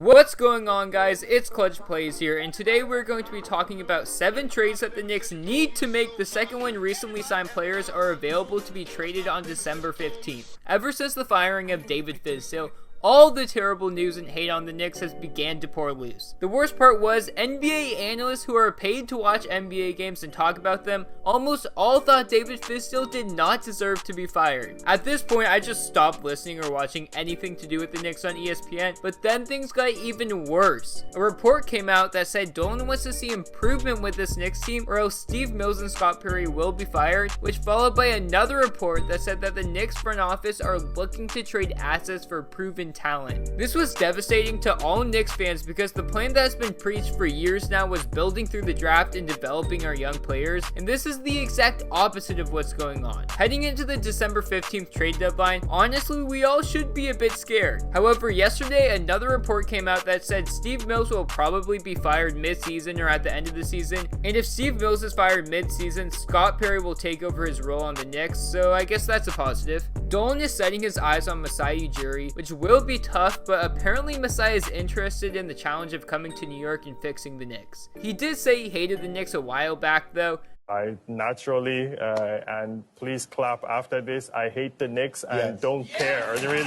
What's going on, guys? It's Clutch Plays here, and today we're going to be talking about 7 trades that the Knicks need to make. The second one, recently signed players are available to be traded on December 15th. Ever since the firing of David Fizdale, all the terrible news and hate on the Knicks has began to pour loose. The worst part was, NBA analysts who are paid to watch NBA games and talk about them almost all thought David Fizdale did not deserve to be fired. At this point, I just stopped listening or watching anything to do with the Knicks on ESPN, but then things got even worse. A report came out that said Dolan wants to see improvement with this Knicks team, or else Steve Mills and Scott Perry will be fired, which followed by another report that said that the Knicks front office are looking to trade assets for proven talent. This was devastating to all Knicks fans because the plan that has been preached for years now was building through the draft and developing our young players, and this is the exact opposite of what's going on. Heading into the December 15th trade deadline, honestly, we all should be a bit scared. However, yesterday another report came out that said Steve Mills will probably be fired mid-season or at the end of the season, and if Steve Mills is fired mid-season, Scott Perry will take over his role on the Knicks, so I guess that's a positive. Dolan is setting his eyes on Masai Ujiri, which will be tough, but apparently Masai is interested in the challenge of coming to New York and fixing the Knicks. He did say he hated the Knicks a while back though. I naturally, and please clap after this, I hate the Knicks and don't care, really.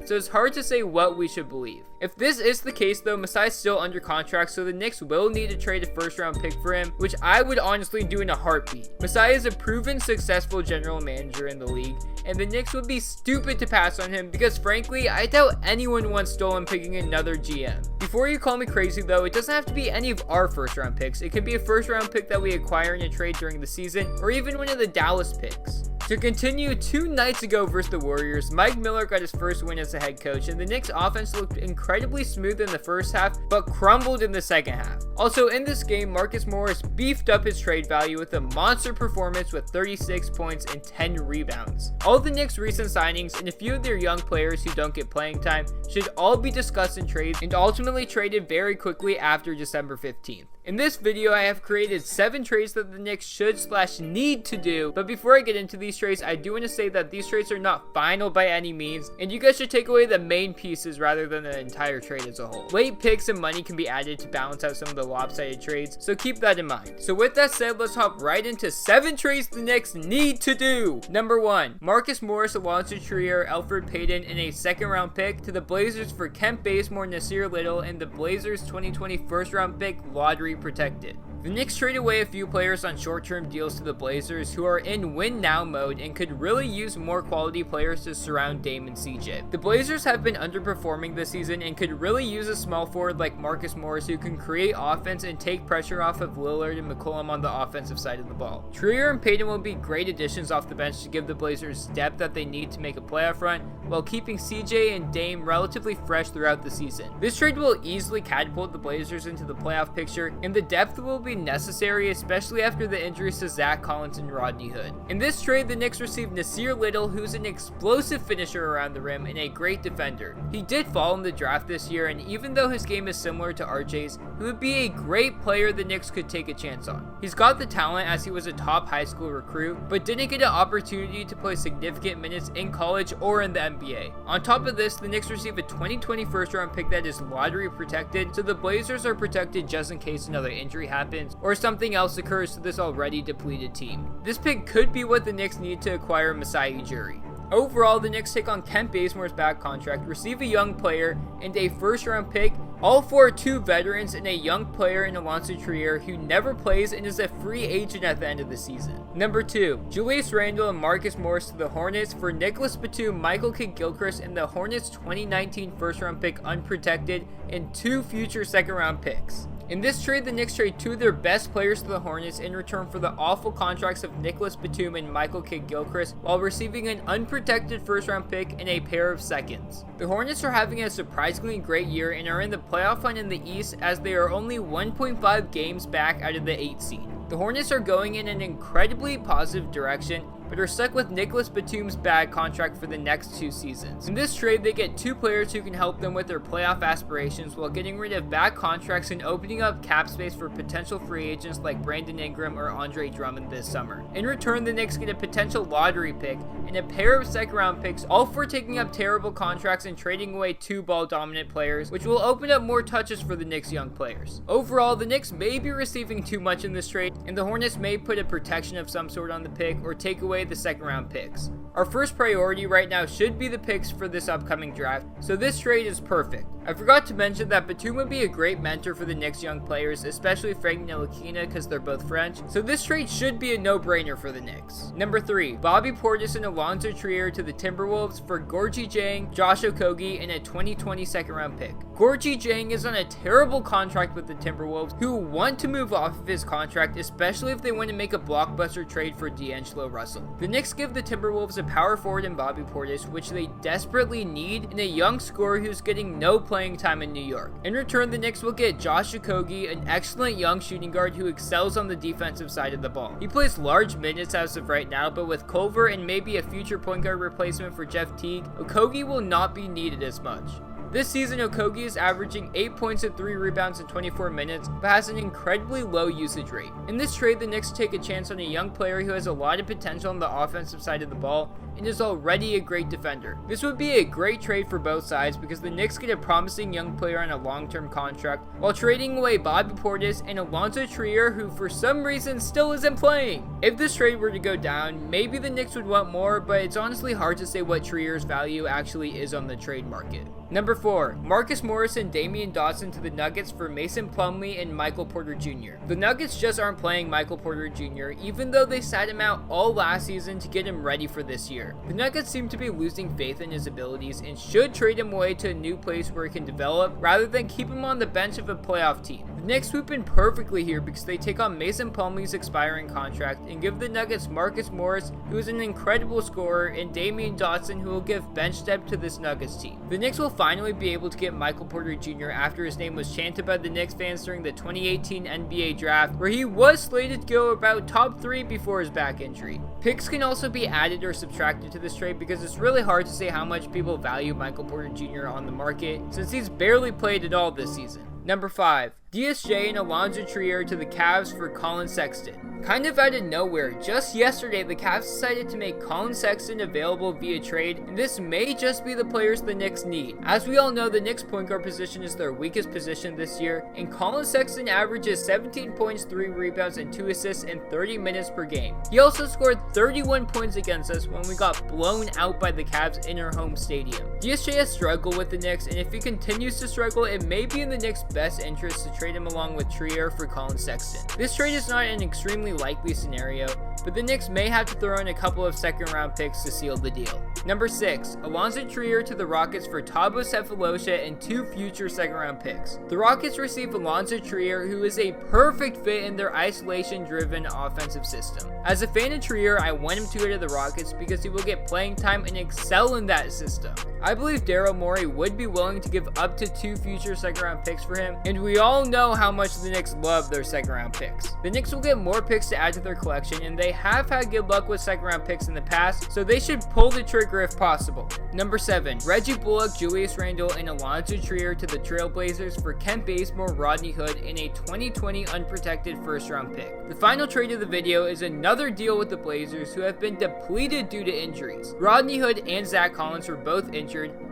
So it's hard to say what we should believe. If this is the case though, Masai is still under contract, so the Knicks will need to trade a first round pick for him, which I would honestly do in a heartbeat. Masai is a proven successful general manager in the league, and the Knicks would be stupid to pass on him because frankly, I doubt anyone wants Dolan picking another GM. Before you call me crazy though, it doesn't have to be any of our first round picks. It could be a first round pick that we acquire in a trade during the season, or even one of the Dallas picks. To continue, 2 nights ago versus the Warriors, Mike Miller got his first win as a head coach, and the Knicks offense looked incredibly smooth in the first half, but crumbled in the second half. Also in this game, Marcus Morris beefed up his trade value with a monster performance with 36 points and 10 rebounds. All the Knicks' recent signings and a few of their young players who don't get playing time should all be discussed in trades and ultimately traded very quickly after December 15th. In this video, I have created 7 trades that the Knicks should/need to do, but before I get into these trades, I do want to say that these trades are not final by any means, and you guys should take away the main pieces rather than the entire trade as a whole. Late picks and money can be added to balance out some of the lopsided trades, so keep that in mind. So with that said, let's hop right into 7 trades the Knicks need to do. Number 1, Marcus Morris, Allonzo Trier, Elfrid Payton, and a second round pick to the Blazers for Kent Bazemore, Nasir Little, and the Blazers 2020 first round pick, lottery protected. The Knicks trade away a few players on short-term deals to the Blazers who are in win-now mode and could really use more quality players to surround Dame and CJ. The Blazers have been underperforming this season and could really use a small forward like Marcus Morris who can create offense and take pressure off of Lillard and McCollum on the offensive side of the ball. Trier and Payton will be great additions off the bench to give the Blazers depth that they need to make a playoff run, while keeping CJ and Dame relatively fresh throughout the season. This trade will easily catapult the Blazers into the playoff picture, and the depth will be necessary, especially after the injuries to Zach Collins and Rodney Hood. In this trade, the Knicks received Nasir Little, who's an explosive finisher around the rim and a great defender. He did fall in the draft this year, and even though his game is similar to RJ's, he would be a great player the Knicks could take a chance on. He's got the talent as he was a top high school recruit, but didn't get an opportunity to play significant minutes in college or in the NBA. On top of this, the Knicks receive a 2020 first round pick that is lottery protected, so the Blazers are protected just in case another injury happens or something else occurs to this already depleted team. This pick could be what the Knicks need to acquire Masai Ujiri. Overall, the Knicks take on Kent Bazemore's back contract, receive a young player, and a first round pick, all for 2 veterans and a young player in Allonzo Trier who never plays and is a free agent at the end of the season. Number 2, Julius Randle and Marcus Morris to the Hornets for Nicholas Batum, Michael Kidd-Gilchrist, and the Hornets 2019 first round pick unprotected, and 2 future second round picks. In this trade, the Knicks trade 2 of their best players to the Hornets in return for the awful contracts of Nicholas Batum and Michael Kidd-Gilchrist, while receiving an unprotected first-round pick and a pair of seconds. The Hornets are having a surprisingly great year and are in the playoff hunt in the East as they are only 1.5 games back out of the 8th seed. The Hornets are going in an incredibly positive direction, but are stuck with Nicholas Batum's bad contract for the next 2 seasons. In this trade, they get 2 players who can help them with their playoff aspirations while getting rid of bad contracts and opening up cap space for potential free agents like Brandon Ingram or Andre Drummond this summer. In return, the Knicks get a potential lottery pick and a pair of second-round picks, all for taking up terrible contracts and trading away 2 ball-dominant players, which will open up more touches for the Knicks' young players. Overall, the Knicks may be receiving too much in this trade, and the Hornets may put a protection of some sort on the pick or take away the second-round picks. Our first priority right now should be the picks for this upcoming draft, so this trade is perfect. I forgot to mention that Batum would be a great mentor for the Knicks young players, especially Frank Ntilikina because they're both French, so this trade should be a no-brainer for the Knicks. Number 3, Bobby Portis and Allonzo Trier to the Timberwolves for Gorgui Dieng, Josh Okogie, and a 2020 second-round pick. Gorgui Dieng is on a terrible contract with the Timberwolves, who want to move off of his contract, especially if they want to make a blockbuster trade for D'Angelo Russell. The Knicks give the Timberwolves a power forward in Bobby Portis, which they desperately need, and a young scorer who's getting no playing time in New York. In return, the Knicks will get Josh Okogie, an excellent young shooting guard who excels on the defensive side of the ball. He plays large minutes as of right now, but with Culver and maybe a future point guard replacement for Jeff Teague, Okogie will not be needed as much. This season, Okogie is averaging 8 points and 3 rebounds in 24 minutes, but has an incredibly low usage rate. In this trade, the Knicks take a chance on a young player who has a lot of potential on the offensive side of the ball and is already a great defender. This would be a great trade for both sides because the Knicks get a promising young player on a long-term contract while trading away Bobby Portis and Allonzo Trier, who for some reason still isn't playing. If this trade were to go down, maybe the Knicks would want more, but it's honestly hard to say what Trier's value actually is on the trade market. Number 4, Marcus Morris and Damian Dotson to the Nuggets for Mason Plumlee and Michael Porter Jr. The Nuggets just aren't playing Michael Porter Jr., even though they sat him out all last season to get him ready for this year. The Nuggets seem to be losing faith in his abilities and should trade him away to a new place where he can develop rather than keep him on the bench of a playoff team. The Knicks swoop in perfectly here because they take on Mason Plumlee's expiring contract and give the Nuggets Marcus Morris, who is an incredible scorer, and Damian Dotson, who will give bench depth to this Nuggets team. The Knicks will finally be able to get Michael Porter Jr. after his name was chanted by the Knicks fans during the 2018 NBA draft, where he was slated to go about top 3 before his back injury. Picks can also be added or subtracted to this trade because it's really hard to say how much people value Michael Porter Jr. on the market since he's barely played at all this season. Number 5, DSJ and Allonzo Trier to the Cavs for Colin Sexton. Kind of out of nowhere, just yesterday the Cavs decided to make Colin Sexton available via trade, and this may just be the players the Knicks need. As we all know, the Knicks point guard position is their weakest position this year, and Colin Sexton averages 17 points, 3 rebounds, and 2 assists in 30 minutes per game. He also scored 31 points against us when we got blown out by the Cavs in our home stadium. DSJ has struggled with the Knicks, and if he continues to struggle, it may be in the Knicks' best interest to trade him along with Trier for Colin Sexton. This trade is not an extremely likely scenario, but the Knicks may have to throw in a couple of second-round picks to seal the deal. Number 6, Allonzo Trier to the Rockets for Thabo Sefolosha and 2 future second-round picks. The Rockets receive Allonzo Trier, who is a perfect fit in their isolation-driven offensive system. As a fan of Trier, I want him to go to the Rockets because he will get playing time and excel in that system. I believe Daryl Morey would be willing to give up to 2 future second-round picks for him, and we all know how much the Knicks love their second-round picks. The Knicks will get more picks to add to their collection, and they have had good luck with second-round picks in the past, so they should pull the trigger if possible. Number 7, Reggie Bullock, Julius Randle, and Allonzo Trier to the Trailblazers for Kent Bazemore, Rodney Hood, and a 2020 unprotected first-round pick. The final trade of the video is another deal with the Blazers, who have been depleted due to injuries. Rodney Hood and Zach Collins were both injured,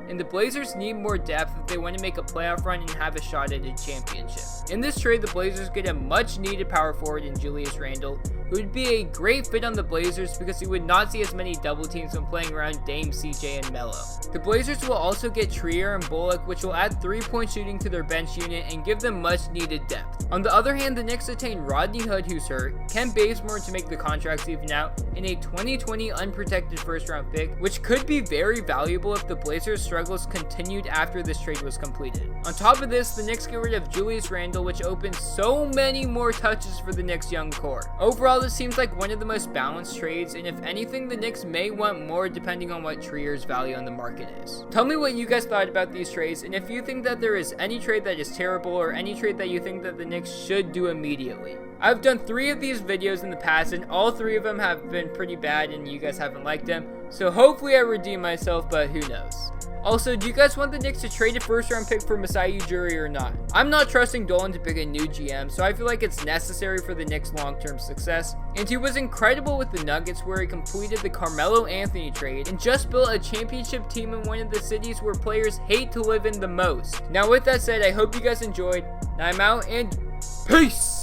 and the Blazers need more depth if they want to make a playoff run and have a shot at a championship. In this trade, the Blazers get a much-needed power forward in Julius Randle, who would be a great fit on the Blazers because he would not see as many double teams when playing around Dame, CJ, and Melo. The Blazers will also get Trier and Bullock, which will add 3-point shooting to their bench unit and give them much-needed depth. On the other hand, the Knicks attain Rodney Hood, who's hurt, Kent Bazemore to make the contracts even out, and a 2020 unprotected first-round pick, which could be very valuable if the Blazers struggle struggles continued after this trade was completed. On top of this, the Knicks get rid of Julius Randle, which opens so many more touches for the Knicks' young core. Overall, this seems like one of the most balanced trades, and if anything, the Knicks may want more depending on what Trier's value on the market is. Tell me what you guys thought about these trades, and if you think that there is any trade that is terrible or any trade that you think that the Knicks should do immediately. I've done 3 of these videos in the past, and all 3 of them have been pretty bad and you guys haven't liked them, so hopefully I redeem myself, but who knows. Also, do you guys want the Knicks to trade a first round pick for Masai Ujiri or not? I'm not trusting Dolan to pick a new GM, so I feel like it's necessary for the Knicks' long-term success. And he was incredible with the Nuggets, where he completed the Carmelo Anthony trade and just built a championship team in one of the cities where players hate to live in the most. Now with that said, I hope you guys enjoyed. Now I'm out and peace!